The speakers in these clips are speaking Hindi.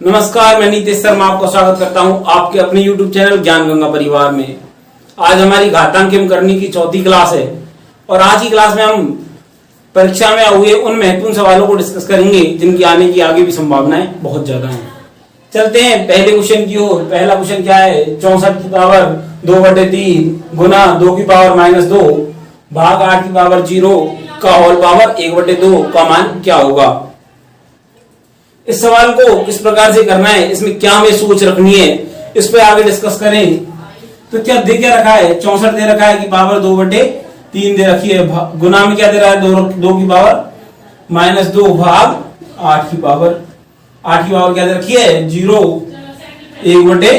नमस्कार, मैं नीतीश शर्मा आपका स्वागत करता हूं आपके अपने YouTube चैनल ज्ञान गंगा परिवार में। आज हमारी घातांक एवं करनी की चौथी क्लास है और आज की क्लास में हम परीक्षा में हुए उन महत्वपूर्ण सवालों को डिस्कस करेंगे जिनकी आने की आगे भी संभावनाएं बहुत ज्यादा हैं। चलते हैं पहले क्वेश्चन की ओर। पहला क्वेश्चन क्या है? 64 की पावर 2/3 गुना 2 की पावर -2 भाग 8 की पावर 0 का होल पावर 1/2 का मान क्या होगा। इस सवाल को किस प्रकार से करना है, इसमें क्या हमें सोच रखनी है, इस पे आगे डिस्कस करें। तो क्या दे क्या रखा है? 64 दे रखा है कि पावर 2/3 दे रखी है। गुना में क्या दे रहा है? 2 की पावर -2 भाग 8 की पावर क्या दे रखी है? 0 1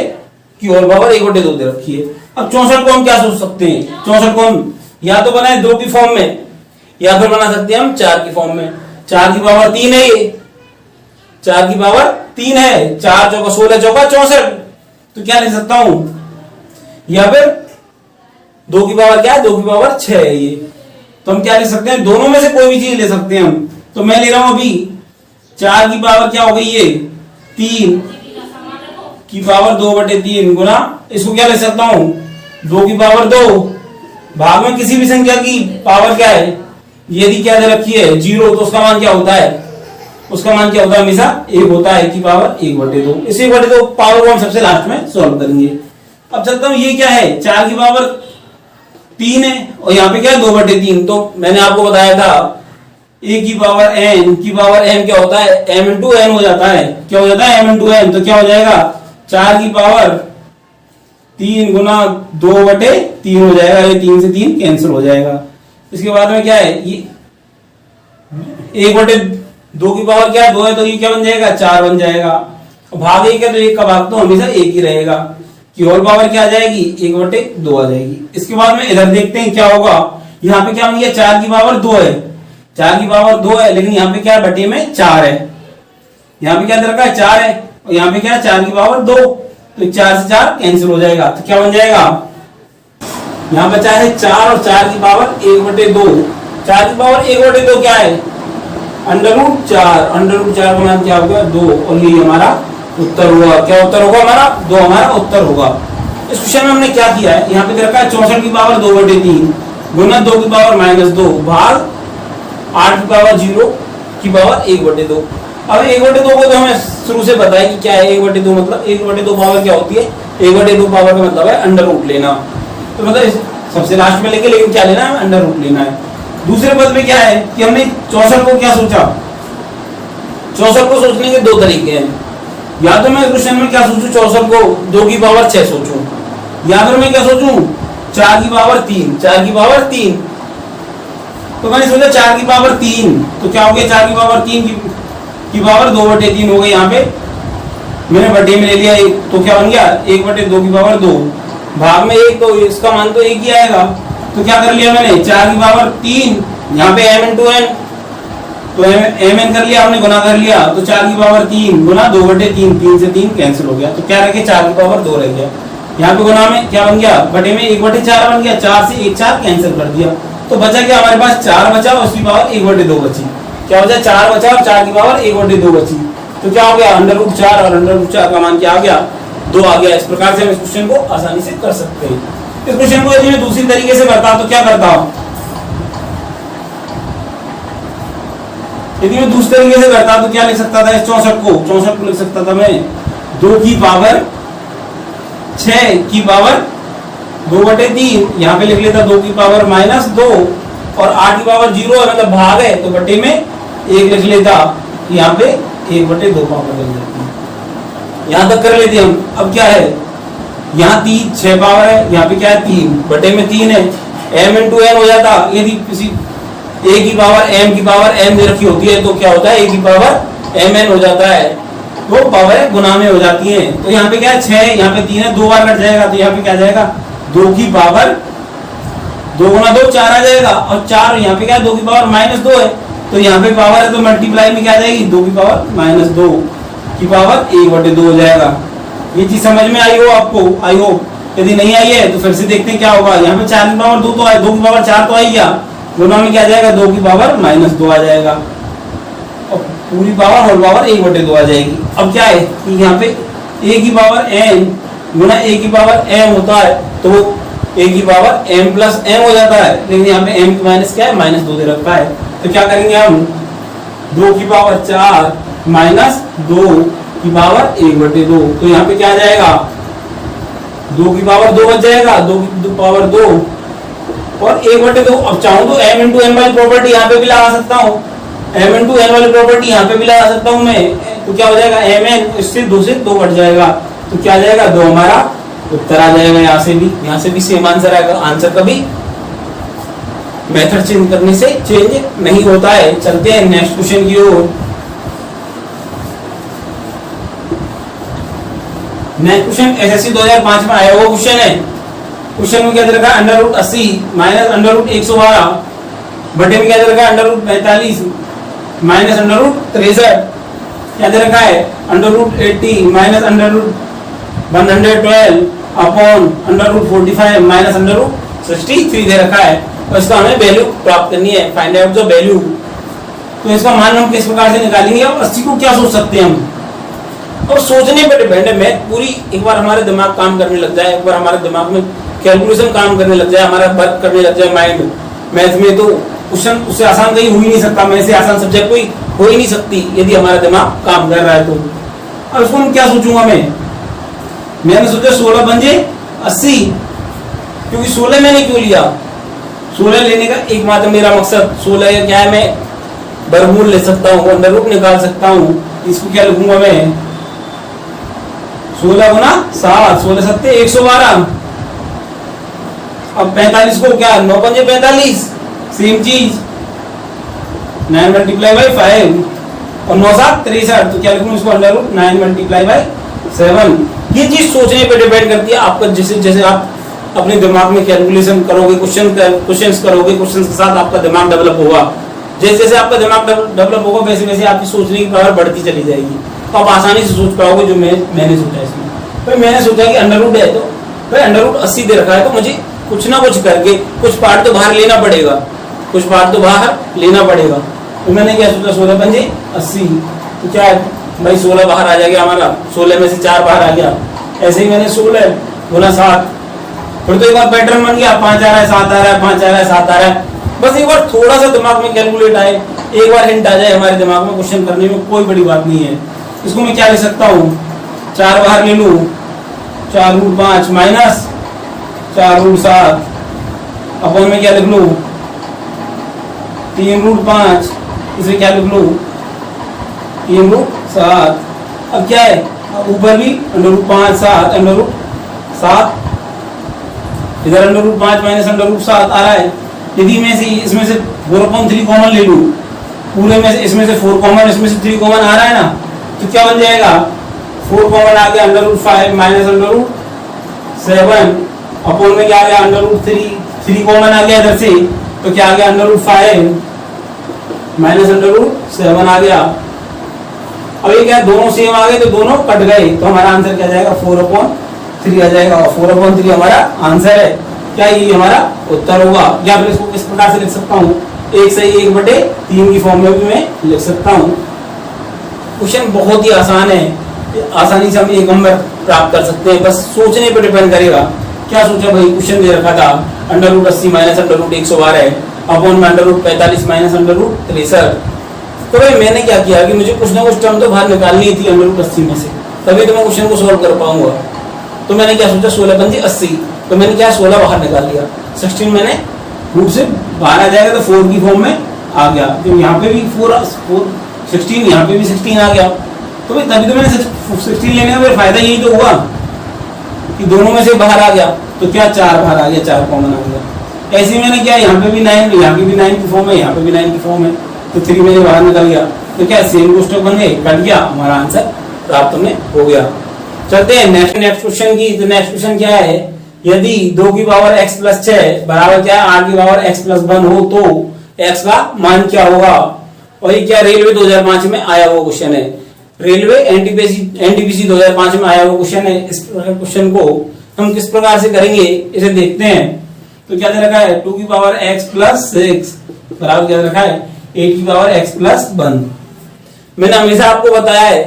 की होल पावर 1/2 दे रखी है। अब 64 को हम क्या सोच सकते हैं? 64 को हम या तो बनाए 2 की फॉर्म में या फिर बना सकते हैं हम 4 की फॉर्म में। 4 की पावर 3 है, ये 4 की पावर 3 है। 4 चौका 16 चौका 64। तो क्या लिख सकता हूं? या फिर 2 की पावर क्या है? 2 की पावर 6 है ये। तो हम क्या लिख सकते हैं? दोनों में से कोई भी चीज ले सकते हैं हम। तो मैं ले रहा हूं अभी 4 की पावर क्या हो गई? ये 3 की पावर 2/3 गुना, इसको क्या ले सकता हूं? 2 की पावर 2 भाग में किसी भी संख्या की पावर क्या है? यदि क्या दे रखी है 0, तो उसका मान क्या होता है? उसका मान क्या होता है? हमेशा 1 होता है की पावर 1/2। इस 1/2 पावर को हम सबसे लास्ट में सॉल्व करेंगे। अब चलता हूं, ये क्या है? 4 की पावर 3 है और यहाँ पे क्या है? 2/3। तो मैंने आपको बताया था a की पावर n की पावर m क्या होता है? m इंटू n हो जाता है। क्या हो जाता है? m into n। तो क्या हो जाएगा? 4 की पावर 3 गुना 2/3 हो जाएगा। ये 3 से 3 कैंसिल हो जाएगा। इसके बाद में क्या है? ये 1/2 की पावर क्या है? 2 है, तो ये क्या बन जाएगा? 4 बन जाएगा। भाग 1 है तो 1 का भाग तो हमेशा 1 ही रहेगा। कि होल पावर क्या आ जाएगी? 1/2 आ जाएगी। इसके बाद में इधर देखते हैं क्या होगा। यहाँ पे क्या बन गया? 4 की पावर 2 है। 4 की पावर 2 है, लेकिन यहाँ पे क्या है? बटे में 4 है। यहाँ पे क्या दे रखा है? 4 है और यहाँ पे क्या है? 4 की पावर 2। तो 4 से 4 कैंसिल हो जाएगा। तो क्या बन जाएगा? यहाँ बचा है 4 और 4 की पावर 1/2। 4 की पावर 1/2 क्या है? √4। √4 का मान क्या होगा? 2। और ये हमारा उत्तर हुआ। क्या उत्तर होगा हमारा? 2 हमारा उत्तर होगा। इस क्वेश्चन में हमने क्या किया है? यहाँ पे दे रखा है 64 की पावर 2/3 गुना 2 की पावर -2 भाग 8 की पावर 0 की पावर 1/2। अब 1/2 को तो हमें शुरू से पता है कि क्या है 1/2 मतलब। 1/2 पावर क्या होती है? 1/2 पावर का मतलब है √ लेना। तो मतलब सबसे लास्ट में लेके, लेकिन क्या लेना है? √ लेना है। दूसरे पद में क्या है कि हमने 64 को क्या सोचा? 64 को सोचने के 2 तरीके हैं। या तो मैं क्वेश्चन में क्या सोचूं? 64 को 2 की पावर 6 सोचूं, या फिर मैं क्या सोचूं? 4 की पावर 3। 4 की पावर 3। तो मैंने सोचा 4 की पावर 3। तो क्या हो गया? 4 की पावर 3 की पावर 2/3 हो गई। यहाँ पे मैंने बटे में ले लिया 1, तो क्या बन गया? 1/2 की पावर 2 भाग में 1, तो इसका मान तो 1 ही आएगा। तो क्या कर लिया मैंने? 4 की पावर 3, यहाँ पे m इंटू n, तो mn कर लिया हमने, गुना कर लिया। तो 4 की पावर 3 गुना 2/3, 3 से 3 कैंसिल हो गया। तो क्या रह गया? 4 की पावर 2 रह गया। यहाँ पे गुना में क्या बन गया? बटे में 1/4 बन गया। 4 से 1 4 कैंसिल कर दिया। तो बचा क्या हमारे पास? 4 बचा और उसकी पावर 1/2 बची। क्या बचा? 4 बचा और 4 की पावर 1/2 बची। तो क्या हो गया? √4 और √4 का मान क्या आ गया? 2 आ गया। इस प्रकार से हम इस क्वेश्चन को आसानी से कर सकते हैं। इस क्वेश्चन को यदि मैं दूसरी तरीके से करता तो क्या करता? यदि मैं दूसरे तरीके से करता तो क्या लिख सकता था? इस 64 को लिख सकता था मैं 2 की पावर 6 की पावर 2/3। यहाँ पे लिख लेता 2 की पावर -2 और 8 की पावर 0 है, मतलब भाग है, तो बटे में 1 लिख लेता। यहाँ पे 1/2 पावर लग जाती है। यहाँ तक कर लेते हम। अब क्या है? यहाँ 6 पावर है, यहाँ पे क्या है? 3 बटे में 3 है। m इंटू n हो जाता। यदि किसी a की पावर m की पावर n दे रखी होती है तो क्या होता है? a की पावर mn हो जाता है। तो पावर गुना में हो जाती है। तो यहाँ पे क्या है? 6, यहाँ पे 3 है, 2 बार कट जाएगा। तो यहाँ पे क्या जाएगा? 2 की पावर 2 गुना 2 4 आ जाएगा। और 4 यहाँ पे क्या है? 2 की पावर -2 है, तो यहाँ पे पावर है तो मल्टीप्लाई में क्या जाएगी? 2 की पावर -2 की पावर 1/2 हो जाएगा। ये चीज समझ में आई हो आपको? आई हो। यदि नहीं आई है तो फिर से देखते हैं क्या होगा। यहाँ पे 4 की पावर 2 तो आए, 2 की पावर 4 तो आई गया। गुना में क्या जाएगा? 2 की पावर -2 आ जाएगा। और पूरी पावर होल पावर 1/2 आ जाएगी। अब क्या है कि यहाँ पे a की पावर n गुना a की पावर m होता है, तो वो a की पावर m प्लस m हो जाता है, लेकिन यहाँ पे m की माइनस क्या है, -2 दे रखा है। तो क्या करेंगे हम, 2 की पावर 4 माइनस 2 की पावर 1/2, तो यहाँ पे क्या आ जाएगा, 2 की पावर 2 बच जाएगा, 2 की पावर 2 और 1/2। अब चाहूँ तो m इंटू n वाली प्रॉपर्टी यहाँ पे भी लगा सकता हूँ, m इंटू n वाली प्रॉपर्टी यहाँ पे भी लगा सकता हूँ मैं, तो क्या हो जाएगा, mn इससे 2 से 2 कट जाएगा, तो क्या आ जाएगा, 2 हमारा उत्तर आ जाएगा। यहाँ से भी सेम आंसर आएगा। आंसर कभी मेथड चेंज करने से चेंज नहीं होता है। चलते हैं नेक्स्ट क्वेश्चन की ओर। नेक्स्ट क्वेश्चन एसएससी 2005 में आया हुआ क्वेश्चन है। क्वेश्चन में क्या दे रखा है, √80 माइनस √112 बटे में क्या दे रखा है, √45 माइनस √63 क्या दे रखा है, √80 माइनस √112 अपॉन √45 माइनस √63 दे रखा है, और इसका हमें वैल्यू प्राप्त करनी है, फाइंड आउट द वैल्यू। तो इसका मान हम किस प्रकार से निकालेंगे, और 80 को क्या सोच सकते हैं हम, और सोचने पर डिपेंड है। मैथ पूरी एक बार हमारे दिमाग काम करने लग जाए, एक बार हमारे दिमाग में कैलकुलेशन काम करने लग जाए, हमारा वर्क करने लग जाए माइंड मैथ में, तो क्वेश्चन उससे आसान कहीं हो ही नहीं सकता। मैं से आसान सब्जेक्ट कोई हो ही नहीं सकती यदि हमारा दिमाग काम कर रहा है तो। अब उसको हम क्या सोचूंगा, मैंने सोचा 16 बन जाए 80, क्योंकि 16 मैंने क्यों लिया, 16 लेने का एकमात्र मेरा मकसद 16 क्या है, मैं वर्गमूल ले सकता हूँ, अंडर रूट निकाल सकता हूँ। इसको क्या लिखूंगा मैं, 16 गुना 7, 16 सत्ते 112। अब 45 को क्या, 9 पंजे 45, सेम चीज 9 मल्टीप्लाई बाई 5 और 9 7 63, तो क्या लिखूं इसको, अंडर रूट 9 मल्टीप्लाई बाई 7। ये चीज सोचने पे डिपेंड करती है आपका, जैसे जैसे आप अपने दिमाग में कैलकुलेशन करोगे, क्वेश्चंस करोगे, क्वेश्चंस के साथ आपका दिमाग डेवलप होगा। जैसे जैसे आपका दिमाग डेवलप होगा वैसे वैसे आपकी सोचने की पावर बढ़ती चली जाएगी, तो आप आसानी से सोच पाओगे। जो मैंने सोचा इसमें, भाई मैंने सोचा कि अंडर रूट है, तो भाई अंडर रूट 80 दे रखा है, तो मुझे कुछ ना कुछ करके कुछ पार्ट तो बाहर लेना पड़ेगा, कुछ पार्ट तो बाहर लेना पड़ेगा। तो मैंने क्या सोचा, 16 पंजे 80, तो क्या है भाई 16 बाहर आ जाएगा हमारा, 16 में से 4 बाहर आ गया। ऐसे ही मैंने 16 गुना 7, फिर तो एक बार पैटर्न बन गया, 5 आ रहा है 7 आ रहा है, 5 आ रहा है 7 आ रहा है। बस एक बार थोड़ा सा दिमाग में कैलकुलेट आए, एक बार हिंट आ जाए हमारे दिमाग में, क्वेश्चन करने में कोई बड़ी बात नहीं है। इसको मैं क्या ले सकता हूँ, 4 बाहर ले लूँ, 4√5 माइनस 4√7 अपन में क्या लिख लूँ, 3√5, इसे क्या लिख लूँ, 3√7। अब क्या है, ऊपर भी √5 7 √7, इधर √5 माइनस √7 आ रहा है। यदि मैं इसमें से 4/3 कॉमन ले लूँ, पूरे में से इसमें से 4 कॉमन, इसमें से 3 कॉमन आ रहा है ना, तो क्या बन जाएगा, 4 कॉमन आ गया, √5 माइनस √7 अपॉन में क्या आ गया, √3, 3 कॉमन आ गया इधर से, तो क्या आ गया, √5 माइनस √7 आ गया। अब ये क्या, दोनों सेम आ गए तो दोनों कट गए, तो हमारा आंसर क्या जाएगा, 4/3 आ जाएगा, और 4/3 हमारा आंसर है। क्या ये हमारा उत्तर होगा, या फिर इसको किस प्रकार से लिख सकता हूँ, 1 से 1/3 की फॉर्म में भी मैं लिख सकता हूँ। क्वेश्चन बहुत ही आसान है, आसानी से हम 1 नंबर प्राप्त कर सकते हैं, बस सोचने पर डिपेंड करेगा। क्या सोचा भाई, क्वेश्चन दे रखा था √80 माइनस √112 अपॉन में √45 माइनस √63, तो भाई मैंने क्या किया कि मुझे कुछ ना कुछ टर्म तो बाहर निकालनी थी √80 में से, तभी तो मैं क्वेश्चन को सोल्व कर पाऊंगा। तो मैंने क्या सोचा, 16 पंजे 80, तो मैंने क्या 16 बाहर निकाल लिया, 16 मैंने रूट से बाहर आ जाएगा तो 4 की फॉर्म में आ गया, तो यहाँ पे भी 4 16, यहाँ पे भी 16 आ गया। तो भाई तभी तो मैंने 16 लेने का मेरा फायदा यही तो हुआ कि दोनों में से बाहर आ गया, तो क्या 4 बाहर आ गया, 4 कॉमन आ गया। ऐसे मैंने क्या, यहाँ पे भी 9, यहाँ पे भी 9 की फॉर्म है, यहाँ पे भी 9 की फॉर्म है, तो 3 मैंने बाहर निकल गया, तो क्या सेम कोष्टक बन गए, कट गया, हमारा आंसर प्राप्त में हो गया। चलते हैं नेक्स्ट क्वेश्चन की। तो नेक्स्ट क्वेश्चन क्या है, यदि 2 की पावर x प्लस 6 बराबर क्या है 8 की पावर x प्लस 1 हो तो x का मान क्या होगा। और ये क्या रेलवे 2005 में आया हुआ क्वेश्चन है, रेलवे एनटीपीसी 2005 में आया हुआ क्वेश्चन है। इस क्वेश्चन को हम किस प्रकार से करेंगे इसे देखते हैं। तो क्या दे रखा है, 2 की पावर x प्लस 6 बराबर क्या दे रखा है 8 की पावर x प्लस 1। मैंने हमेशा आपको बताया है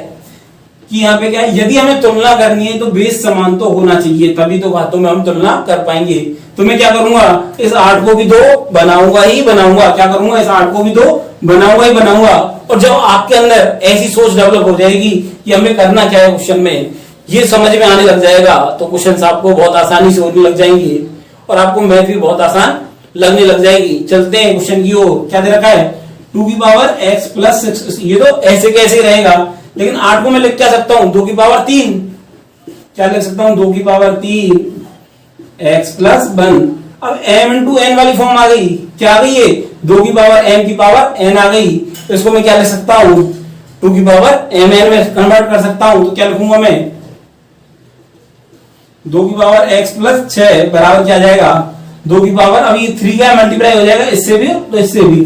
कि यहाँ पे क्या है, यदि हमें तुलना करनी है तो बेस समान तो होना चाहिए, तभी तो घातों में हम तुलना कर पाएंगे। तो मैं क्या करूंगा, इस 8 को भी 2 बनाऊंगा ही बनाऊंगा। क्या करूंगा, इस 8 को भी 2 बनाऊंगा ही बनाऊंगा। और जब आपके अंदर ऐसी सोच डेवलप हो जाएगी कि हमें करना क्या है क्वेश्चन में, ये समझ में आने लग जाएगा, तो क्वेश्चन आपको बहुत आसानी से होने लग जाएंगे और आपको मैथ भी बहुत आसान लगने लग जाएगी। चलते हैं क्वेश्चन की ओर। क्या दे रखा है, 2 की पावर x प्लस 6। ये तो ऐसे कैसे रहेगा, लेकिन 8 को मैं लिख क्या सकता हूं, 2 की पावर 3। क्या लिख सकता हूं, 2 की पावर 3 x प्लस 1। अब m इंटू n वाली फॉर्म आ गई। क्या आ गई है, 2 की पावर m की पावर n आ गई। तो इसको मैं क्या लिख सकता हूं, 2 की पावर m n में कन्वर्ट कर सकता हूं। तो क्या लिखूंगा मैं, 2 की पावर x प्लस 6 बराबर क्या जाएगा, 2 की पावर, अब ये 3 का मल्टीप्लाई हो जाएगा इससे भी तो इससे भी।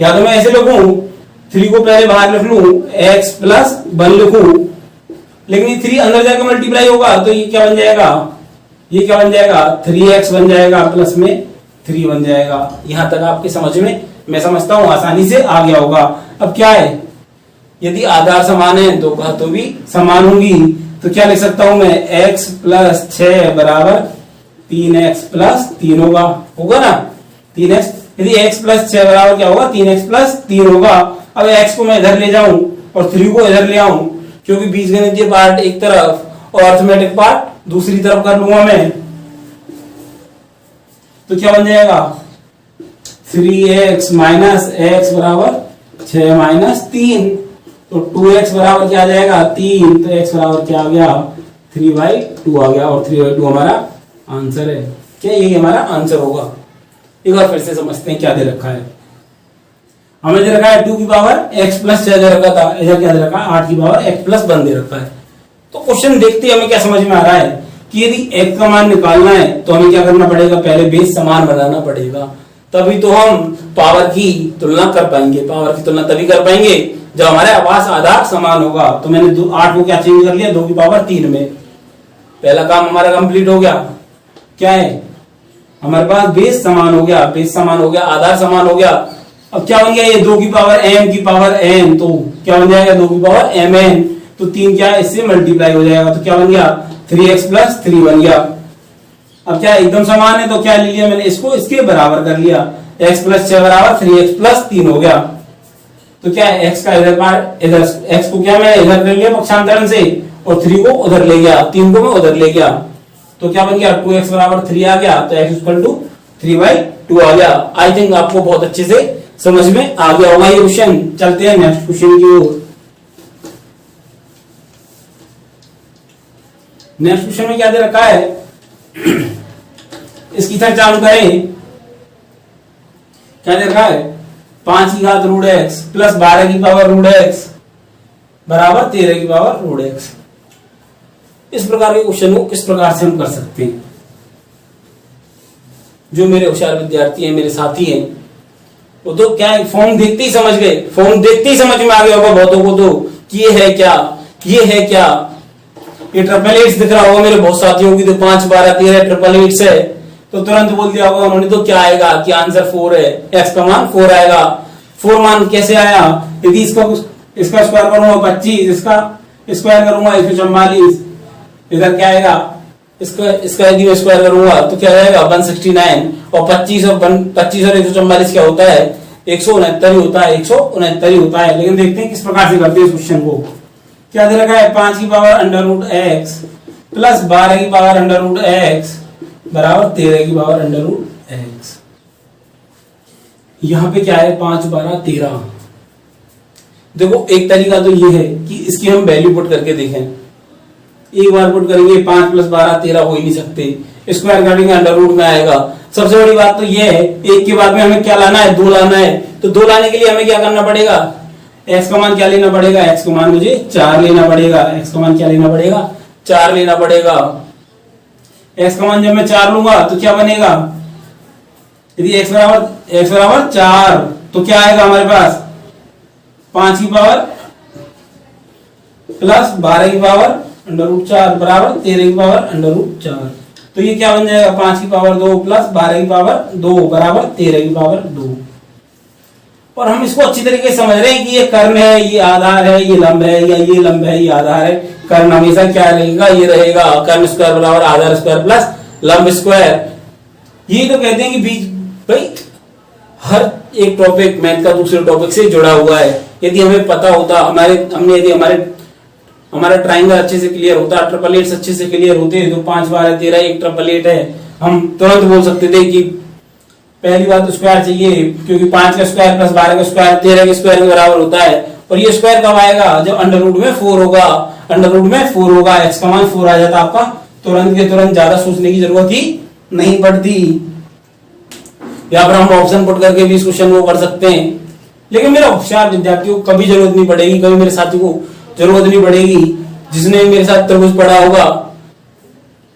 या तो मैं ऐसे लिखूं, 3 को पहले बाहर लिख लूं, x प्लस 1 लिखूं, लेकिन ये 3 अंदर जाकर मल्टीप्लाई होगा तो ये क्या बन जाएगा, ये क्या बन जाएगा, 3x बन जाएगा, प्लस में 3 बन जाएगा। यहां तक आपकी समझ में, मैं समझता हूं आसानी से आ गया होगा। अब क्या है, यदि आधार समान है तो घातों भी समान होंगी। तो क्या लिख सकता हूं मैं, x प्लस 6 बराबर 3x प्लस 3 होगा ना, 3x। यदि x प्लस 6 बराबर क्या होगा, 3x प्लस 3 होगा। अब x को मैं इधर ले जाऊं और 3 को इधर ले आऊं, क्योंकि बीजगणितीय पार्ट एक तरफ और अर्थमेटिक पार्ट दूसरी तरफ कर लूंगा मैं। तो क्या बन जाएगा, 3x माइनस x बराबर 6 माइनस 3। तो 2x बराबर क्या आ जाएगा, 3। तो x बराबर क्या आ गया, 3/2 आ गया। और 3/2 हमारा आंसर है। क्या यही हमारा आंसर होगा। एक बार फिर से समझते हैं क्या दे रखा है। हमें दे रखा है 2 की पावर x प्लस 6 दे रखा था, इधर क्या दे रखा है, 8 की पावर x प्लस 1 दे रखा है। तो क्वेश्चन देखते हमें क्या समझ में आ रहा है कि यदि x का मान निकालना है तो हमें क्या करना पड़ेगा, पहले बेस समान बनाना पड़ेगा, तभी तो हम पावर की तुलना कर पाएंगे। पावर की तुलना तभी कर पाएंगे जब हमारे आवास आधार समान होगा। तो मैंने 8 को क्या चेंज कर लिया, 2 की पावर 3 में। पहला काम हमारा कंप्लीट हो गया। क्या है, हमारे पास बेस समान हो गया, बेस समान हो गया, आधार समान हो गया। अब क्या बन गया, ये 2 की पावर m की पावर n, तो क्या बन जाएगा, 2 की पावर mn। तो 3 क्या है, इससे मल्टीप्लाई हो जाएगा। तो क्या बन गया, 3x प्लस 3 बन गया। अब क्या एकदम समान है तो क्या ले लिया मैंने, इसको इसके बराबर कर लिया। x प्लस 6 बराबर 3x प्लस 3 हो गया। तो क्या है, x का इधर पार्ट इधर, x को क्या मैंने इधर कर लिया पक्षांतरण से, और 3 को उधर ले गया, 3 को मैं उधर ले गया। तो क्या बन गया, 2x बराबर 3 आ गया। तो x इक्वल टू 3/2 आ गया। आई थिंक आपको बहुत अच्छे से समझ में आ गया होगा ये क्वेश्चन। चलते हैं नेक्स्ट क्वेश्चन की ओर। नेक्स्ट क्वेश्चन में क्या दे रखा है, इसकी तरह चालू करें। क्या दे रखा है, 5 की घात रूट x प्लस 12 की पावर रूट x बराबर 13 की पावर रूट x। इस प्रकार के क्वेश्चन को किस प्रकार से हम कर सकते हैं। जो मेरे होशियार विद्यार्थी हैं, मेरे साथी हैं, वो तो क्या है, फॉर्म देखते ही समझ गए, फॉर्म देखते ही समझ में आ गया होगा बहुतों को तो कि ये है क्या, ये है क्या। ये 888 दिख रहा होगा मेरे बहुत साथियों की, तो 5 12 13 888 है, तो तुरंत बोल दिया होगा उन्होंने। तो क्या आएगा कि आंसर 4 है, x का मान 4 आएगा। 4 मान कैसे आया, यदि इसका स्क्वायर करूंगा 25, इसका स्क्वायर करूंगा 144, इधर क्या आएगा, इसका यदि मैं स्क्वायर करूंगा तो क्या आएगा 169। और 25 और 144 क्या होता है, 169 ही होता है, 169 ही होता है। लेकिन देखते हैं किस प्रकार से करते हैं इस क्वेश्चन को। क्या दे रखा है, 5 की power under root x plus 12 की पावर अंडर रूट x बराबर 13 की पावर अंडर रूट x। यहां पे क्या है, 5 12 13। देखो एक तरीका तो ये है कि इसकी हम वैल्यू पुट करके देखें। एक बार पुट करेंगे 5 प्लस 12 13 हो ही नहीं सकते, स्क्वायर करेंगे अंडर रूट में आएगा। सबसे बड़ी बात तो ये है, एक के बाद में हमें क्या लाना है, 2 लाना है। तो 2 लाने के लिए हमें क्या करना पड़ेगा, x का मान क्या लेना पड़ेगा, x का मान मुझे 4 लेना पड़ेगा। x का मान क्या लेना पड़ेगा, 4 लेना पड़ेगा। x का मान जब मैं 4 लूंगा तो क्या बनेगा, यदि x बराबर 4 तो क्या आएगा हमारे पास, 5 की पावर प्लस 12 की पावर अंडर रूट 4 बराबर 13 की पावर अंडर रूट 4। तो ये क्या बन जाएगा, 5 की पावर 2 प्लस 12 की पावर 2 बराबर 13 की पावर 2। और हम इसको अच्छी तरीके से समझ रहे हैं कि ये कर्ण है, ये आधार है, ये लंब है, या ये लंब है, ये आधार है। कर्ण हमेशा क्या रहेगा, ये रहेगा कर्ण स्क्वायर बराबर आधार स्क्वायर प्लस लंब स्क्वायर। ये तो कहते हैं कि बीच भाई हर एक टॉपिक मैथ का दूसरे टॉपिक से जुड़ा हुआ है। यदि हमें पता होता, यदि हमारा ट्राइंगल अच्छे से क्लियर होता, ट्रिपल एट अच्छे से क्लियर होते, तो 5 12 13 एक ट्रिपल एट है, हम तुरंत बोल सकते थे कि पहली बात तो स्क्वायर चाहिए, क्योंकि 5 का स्क्वायर प्लस 12 का स्क्वायर 13 के स्क्वायर के बराबर होता है। और ये स्क्वायर कब आएगा, जब अंडर रूट में 4 होगा। अंडर रूट में 4 होगा, एक्स का मान 4 आ जाता आपका, तुरंत के तुरंत ज्यादा सोचने की जरूरत ही नहीं पड़ती। यहाँ पर हम ऑप्शन पुट करके भी इस क्वेश्चन को कर सकते हैं, लेकिन मेरे होशियार विद्यार्थी को कभी जरूरत नहीं पड़ेगी, कभी मेरे साथी को जरूरत नहीं पड़ेगी। जिसने मेरे साथ त्रिभुज पढ़ा होगा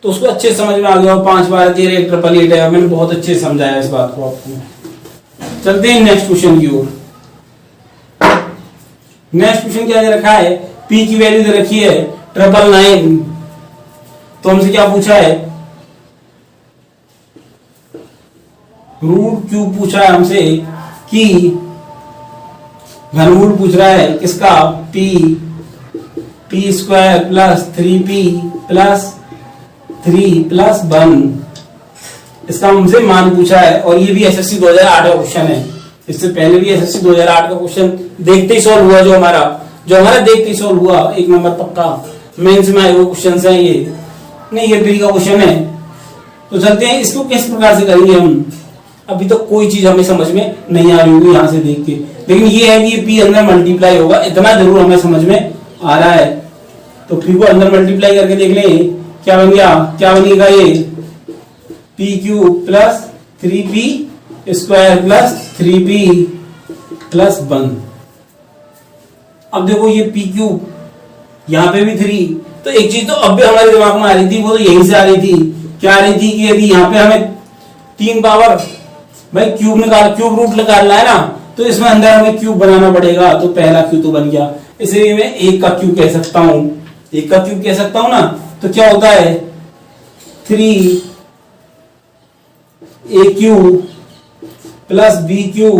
तो उसको अच्छे समझ में आ गया। 5 12 13 एक ट्रिपल एट है, मैंने बहुत अच्छे से समझाया इस बात को आपको। चलते हैं नेक्स्ट क्वेश्चन की ओर। नेक्स्ट क्वेश्चन क्या दे रखा है, पी की वैल्यू दे रखी है 999। तो हमसे क्या पूछा है, रूट क्यूब पूछा है हमसे कि घनमूल पूछ रहा है किसका, P square plus 3p plus 3 plus 1। इसका हमसे मान पूछा है, और ये भी एसएससी 2008 का क्वेश्चन है। इससे पहले भी एसएससी 2008 का क्वेश्चन देखते ही सॉल्व हुआ, जो हमारा देखते ही सॉल्व हुआ, 1 नंबर पक्का मेंस में आए वो क्वेश्चन है। ये नहीं, ये प्री का क्वेश्चन है। तो चलते हैं, इसको किस प्रकार से करेंगे हम। अभी तो कोई चीज हमें समझ में नहीं आ रही होगी यहाँ से देख के, लेकिन ये है कि पी अंदर मल्टीप्लाई होगा, इतना जरूर हमें समझ में आ रहा है। तो पी को अंदर मल्टीप्लाई करके देख लें, क्या बन गया, क्या बनेगा ये, P cube plus 3p square plus 3p plus 1। अब देखो ये पी क्यूब, यहाँ पे भी 3, तो एक चीज तो अब भी हमारे दिमाग में आ रही थी, वो तो यहीं से आ रही थी। क्या आ रही थी कि यदि यहाँ पे हमें 3 पावर भाई क्यूब रूट निकालना है ना, तो इसमें अंदर हमें क्यूब बनाना पड़ेगा। तो पहला क्यूब तो बन गया, इसलिए मैं 1 का क्यूब कह सकता हूं, 1 का क्यूब कह सकता हूं ना। तो क्या होता है 3a cube plus b cube,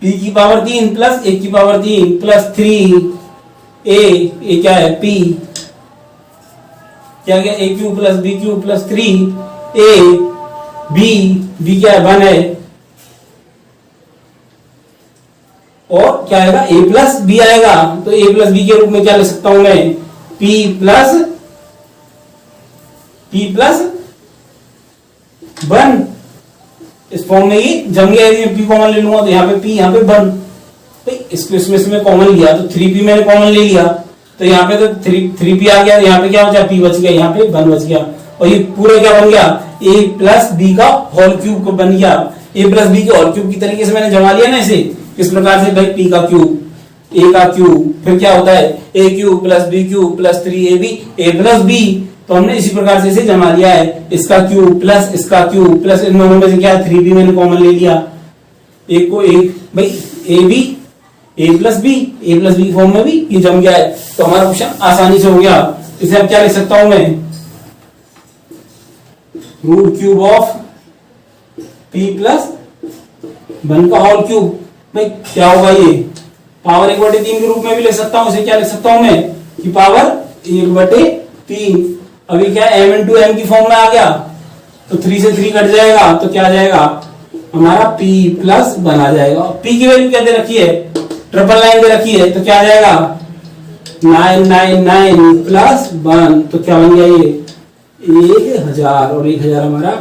p की पावर 3 प्लस 1 की पावर 3 प्लस 3a, क्या है p, क्या क्या a cube plus b cube plus 3a, b क्या है 1 है, और क्या आएगा a प्लस बी आएगा। तो a प्लस बी के रूप में क्या लिख सकता हूं मैं, p प्लस 1। इस फॉर्म में ही जम गया। यदि p कॉमन ले लूंगा तो यहाँ पे p, यहाँ पे 1, इसको इसमें कॉमन लिया तो 3p मैंने कॉमन ले लिया, तो यहाँ पे तो 3p आ गया, यहाँ पे क्या बचा, p बच गया, यहाँ पे 1 बच गया। और ये पूरा क्या बन गया, a प्लस बी का होल क्यूब को बन गया। a प्लस बी के होल क्यूब की तरीके से मैंने जमा लिया ना इसे, किस प्रकार से भाई, p का क्यूब, a का क्यूब, फिर क्या होता है a cube plus b cube plus 3ab, a plus b। तो हमने इसी प्रकार से इसे जमा लिया है, इसका क्यूब प्लस इसका क्यूब प्लस इन दोनों में से क्या है 3b मैंने कॉमन ले लिया, एक को एक भाई a प्लस बी फॉर्म में भी ये जम गया है। तो हमारा क्वेश्चन आसानी से हो गया। इसे अब क्या लिख सकता हूं मैं, root cube of p plus 1 का होल क्यूब। भाई क्या होगा ये, पावर 1/3 के रूप में भी लिख सकता हूं। इसे क्या लिख सकता हूं मैं कि पावर 1/3। अभी क्या m इंटू m की फॉर्म में आ गया, तो 3 से 3 कट जाएगा, तो क्या आ जाएगा हमारा p प्लस 1 आ जाएगा। p की वैल्यू क्या दे रखी है, 999 दे रखी है, तो क्या आ जाएगा 999 प्लस 1। तो क्या बन गया ये 1000, और 1000 हमारा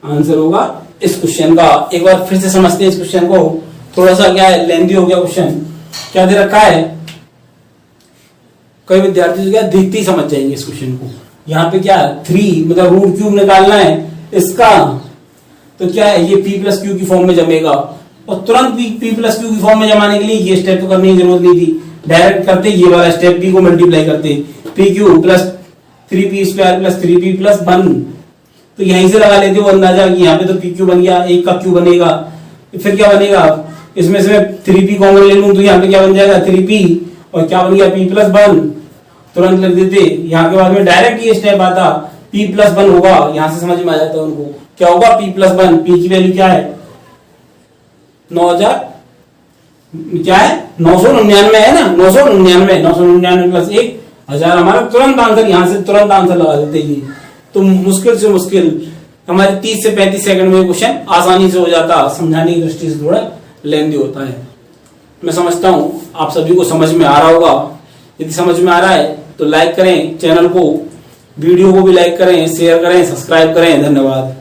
आंसर होगा इस क्वेश्चन का। एक बार फिर से समझते हैं इस क्वेश्चन को, थोड़ा सा क्या है लेंथी हो गया क्वेश्चन। क्या दे रखा है, कई विद्यार्थी क्या देखते ही समझ जाएंगे इस क्वेश्चन को। यहाँ पे क्या 3 मतलब रूट क्यूब निकालना है इसका, तो क्या है ये p प्लस क्यू की फॉर्म में जमेगा, और तुरंत p प्लस क्यू की फॉर्म में जमाने के लिए ये स्टेप तो करने की जरूरत नहीं थी, डायरेक्ट करते ये वाला स्टेप p को मल्टीप्लाई करते, p cube plus 3p square plus 3p plus 1। तो यहीं से लगा लेते हो अंदाजा कि यहाँ पे तो p क्यू बन गया, 1 का क्यू बनेगा, फिर क्या बनेगा, इसमें से 3p कॉमन ले लूं तो यहाँ पे क्या बन जाएगा 3p, और क्या बन गया p प्लस 1, तुरंत लिख देते। यहाँ के बाद में डायरेक्ट ये स्टेप आता, p प्लस 1 होगा, यहाँ से समझ में आ जाता है उनको क्या होगा p प्लस 1। p की वैल्यू क्या है 9,000 क्या है 999 है ना, 999 प्लस 1,000 हमारा तुरंत आंसर, यहां से तुरंत आंसर लगा देते हैं। तो मुश्किल से मुश्किल हमारे 30 से 35 सेकंड में क्वेश्चन आसानी से हो जाता, समझाने की दृष्टि से थोड़ा लेंदी होता है। मैं समझता हूं आप सभी को समझ में आ रहा होगा। यदि समझ में आ रहा है तो लाइक करें चैनल को, वीडियो को भी लाइक करें, शेयर करें, सब्सक्राइब करें। धन्यवाद।